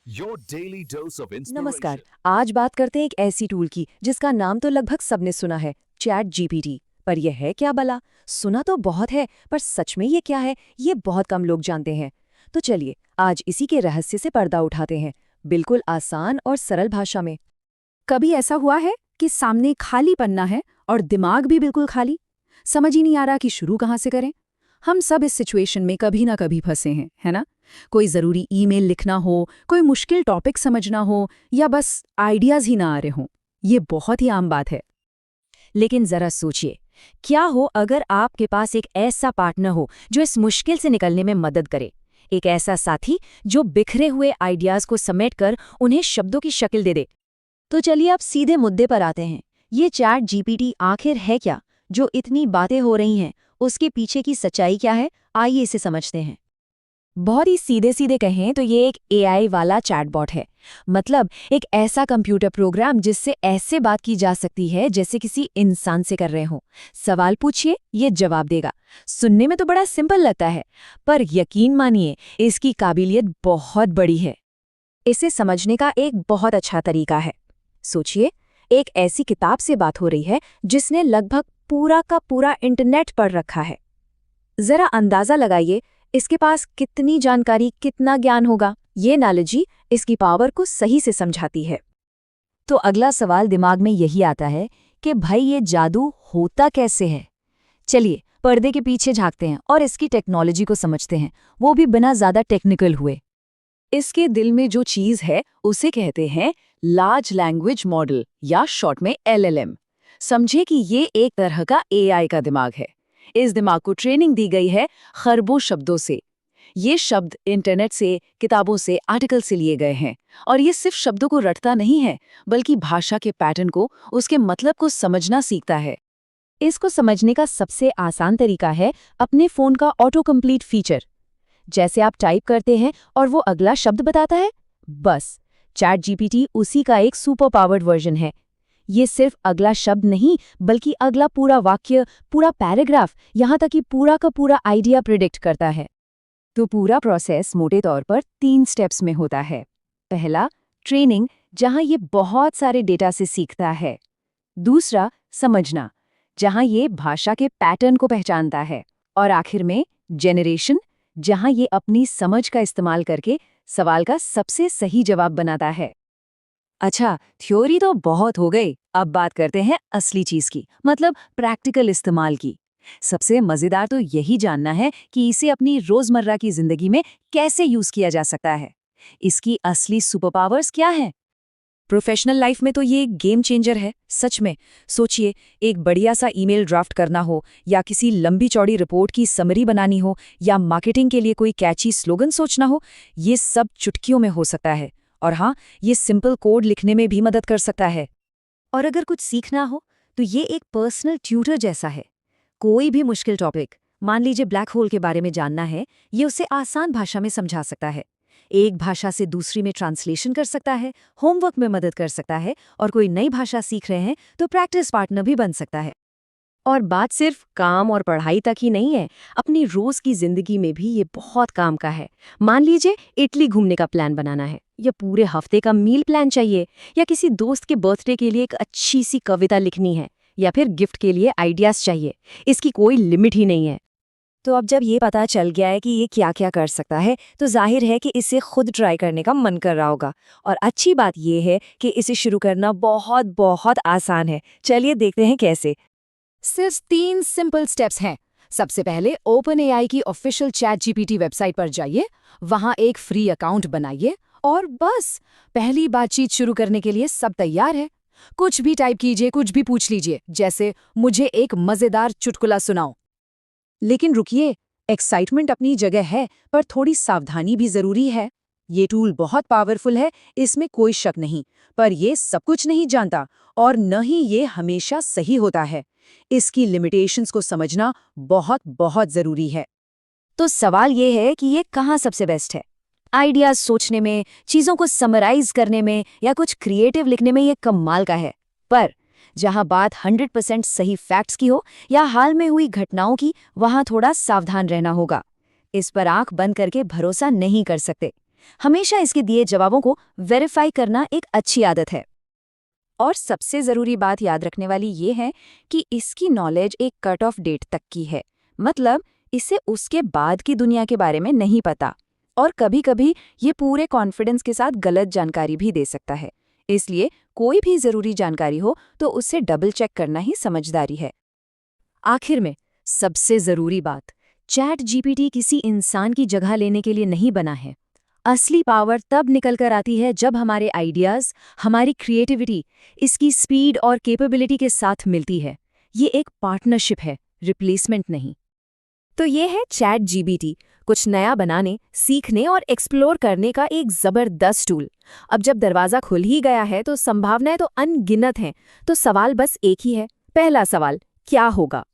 Your daily dose of नमस्कार। inspiration. आज बात करते हैं एक ऐसी टूल की जिसका नाम तो लगभग सबने सुना है, चैट जीपीटी। पर यह है क्या भला? सुना तो बहुत है, पर सच में ये क्या है, ये बहुत कम लोग जानते हैं। तो चलिए आज इसी के रहस्य से पर्दा उठाते हैं, बिल्कुल आसान और सरल भाषा में। कभी ऐसा हुआ है कि सामने खाली पन्ना है और दिमाग भी बिल्कुल खाली, समझ ही नहीं आ रहा कि शुरू कहाँ से करें? हम सब इस सिचुएशन में कभी ना कभी फंसे हैं, है ना? कोई ज़रूरी ईमेल लिखना हो, कोई मुश्किल टॉपिक समझना हो, या बस आइडियाज़ ही ना आ रहे हों। ये बहुत ही आम बात है। लेकिन ज़रा सोचिए, क्या हो अगर आपके पास एक ऐसा पार्टनर हो जो इस मुश्किल से निकलने में मदद करे? एक ऐसा साथी जो बिखरे हुए आइडियाज़ को समेटकर उन्हें शब्दों की शक्ल दे दे। तो चलिए अब सीधे मुद्दे पर आते हैं। ये चैट जीपीटी आखिर है क्या? जो इतनी बातें हो रही हैं, उसके पीछे की सच्चाई क्या है? आइए इसे समझते हैं। बहुत ही सीधे सीधे कहें तो ये एक एआई वाला चैटबॉट है। मतलब एक ऐसा कंप्यूटर प्रोग्राम जिससे ऐसे बात की जा सकती है जैसे किसी इंसान से कर रहे हो। सवाल पूछिए, ये जवाब देगा। सुनने में तो बड़ा सिंपल लगता है, पर यकीन मानिए इसकी काबिलियत बहुत बड़ी है। इसे समझने का एक बहुत अच्छा तरीका है। सोचिए, एक ऐसी किताब से बात हो रही है जिसने लगभग पूरा का पूरा इंटरनेट पढ़ रखा है। जरा अंदाजा लगाइए, इसके पास कितनी जानकारी, कितना ज्ञान होगा। ये नॉलेज ही इसकी पावर को सही से समझाती है। तो अगला सवाल दिमाग में यही आता है कि भाई ये जादू होता कैसे है? चलिए पर्दे के पीछे झांकते हैं और इसकी टेक्नोलॉजी को समझते हैं, वो भी बिना ज्यादा टेक्निकल हुए। इसके दिल में जो चीज है उसे कहते हैं लार्ज लैंग्वेज मॉडल, या शॉर्ट में एलएलएम। समझे कि ये एक तरह का एआई का दिमाग है। इस दिमाग को ट्रेनिंग दी गई है खरबों शब्दों से। ये शब्द इंटरनेट से, किताबों से, आर्टिकल से लिए गए हैं। और ये सिर्फ शब्दों को रटता नहीं है, बल्कि भाषा के पैटर्न को, उसके मतलब को समझना सीखता है। इसको समझने का सबसे आसान तरीका है अपने फोन का ऑटो कंप्लीट फीचर। जैसे आप टाइप करते हैं और वो अगला शब्द बताता है, बस चैट जीपीटी उसी का एक सुपर पावर्ड वर्जन है। ये सिर्फ अगला शब्द नहीं, बल्कि अगला पूरा वाक्य, पूरा पैराग्राफ, यहाँ तक कि पूरा का पूरा आइडिया प्रिडिक्ट करता है। तो पूरा प्रोसेस मोटे तौर पर 3 स्टेप्स में होता है। पहला, ट्रेनिंग, जहाँ ये बहुत सारे डेटा से सीखता है। दूसरा, समझना, जहाँ ये भाषा के पैटर्न को पहचानता है। और आखिर में जेनरेशन, जहाँ ये अपनी समझ का इस्तेमाल करके सवाल का सबसे सही जवाब बनाता है। अच्छा, थ्योरी तो बहुत हो गई, अब बात करते हैं असली चीज की, मतलब प्रैक्टिकल इस्तेमाल की। सबसे मजेदार तो यही जानना है कि इसे अपनी रोजमर्रा की जिंदगी में कैसे यूज किया जा सकता है। इसकी असली सुपर पावर्स क्या हैं? प्रोफेशनल लाइफ में तो ये एक गेम चेंजर है, सच में। सोचिए, एक बढ़िया सा ईमेल ड्राफ्ट करना हो, या किसी लंबी चौड़ी रिपोर्ट की समरी बनानी हो, या मार्केटिंग के लिए कोई कैची स्लोगन सोचना हो, ये सब चुटकियों में हो सकता है। और हाँ, ये सिंपल कोड लिखने में भी मदद कर सकता है। और अगर कुछ सीखना हो तो ये एक पर्सनल ट्यूटर जैसा है। कोई भी मुश्किल टॉपिक, मान लीजिए ब्लैक होल के बारे में जानना है, ये उसे आसान भाषा में समझा सकता है। एक भाषा से दूसरी में ट्रांसलेशन कर सकता है, होमवर्क में मदद कर सकता है, और कोई नई भाषा सीख रहे हैं तो प्रैक्टिस पार्टनर भी बन सकता है। और बात सिर्फ काम और पढ़ाई तक ही नहीं है, अपनी रोज की जिंदगी में भी ये बहुत काम का है। मान लीजिए इटली घूमने का प्लान बनाना है, या पूरे हफ्ते का मील प्लान चाहिए, या किसी दोस्त के बर्थडे के लिए एक अच्छी सी कविता लिखनी है, या फिर गिफ्ट के लिए आइडियाज चाहिए। इसकी कोई लिमिट ही नहीं है। तो अब जब ये पता चल गया है कि ये क्या क्या कर सकता है, तो जाहिर है कि इसे खुद ट्राई करने का मन कर रहा होगा। और अच्छी बात ये है कि इसे शुरू करना बहुत बहुत आसान है। चलिए देखते हैं कैसे। सिर्फ 3 सिंपल स्टेप्स हैं। सबसे पहले ओपन एआई की ऑफिशियल चैट जीपीटी वेबसाइट पर जाइए, वहां एक फ्री अकाउंट बनाइए, और बस पहली बातचीत शुरू करने के लिए सब तैयार है। कुछ भी टाइप कीजिए, कुछ भी पूछ लीजिए, जैसे मुझे एक मजेदार चुटकुला सुनाओ। लेकिन रुकिए, एक्साइटमेंट अपनी जगह है, पर थोड़ी सावधानी भी जरूरी है। ये टूल बहुत पावरफुल है, इसमें कोई शक नहीं, पर ये सब कुछ नहीं जानता, और न ही ये हमेशा सही होता है। इसकी लिमिटेशंस को समझना बहुत बहुत जरूरी है। तो सवाल ये है कि ये कहाँ सबसे बेस्ट है? आइडियाज सोचने में, चीजों को समराइज करने में, या कुछ क्रिएटिव लिखने में ये कमाल का है। पर जहां बात 100% सही फैक्ट्स की हो, या हाल में हुई घटनाओं की, वहां थोड़ा सावधान रहना होगा। इस पर आंख बंद करके भरोसा नहीं कर सकते। हमेशा इसके दिए जवाबों को वेरीफाई करना एक अच्छी आदत है। और सबसे ज़रूरी बात याद रखने वाली ये है कि इसकी नॉलेज एक कट ऑफ डेट तक की है। मतलब इसे उसके बाद की दुनिया के बारे में नहीं पता। और कभी-कभी ये पूरे कॉन्फिडेंस के साथ गलत जानकारी भी दे सकता है। इसलिए कोई भी ज़रूरी जानकारी हो तो उससे डबल चेक करना ही समझदारी है। आखिर में सबसे ज़रूरी बात, चैट जीपीटी किसी इंसान की जगह लेने के लिए नहीं बना है। असली पावर तब निकल कर आती है जब हमारे आइडियाज़, हमारी क्रिएटिविटी, इसकी स्पीड और कैपेबिलिटी के साथ मिलती है। ये एक पार्टनरशिप है, रिप्लेसमेंट नहीं। तो ये है चैट जीपीटी, कुछ नया बनाने, सीखने और एक्सप्लोर करने का एक ज़बरदस्त टूल। अब जब दरवाज़ा खुल ही गया है तो संभावनाएं तो अनगिनत हैं। तो सवाल बस एक ही है। पहला सवाल, क्या होगा?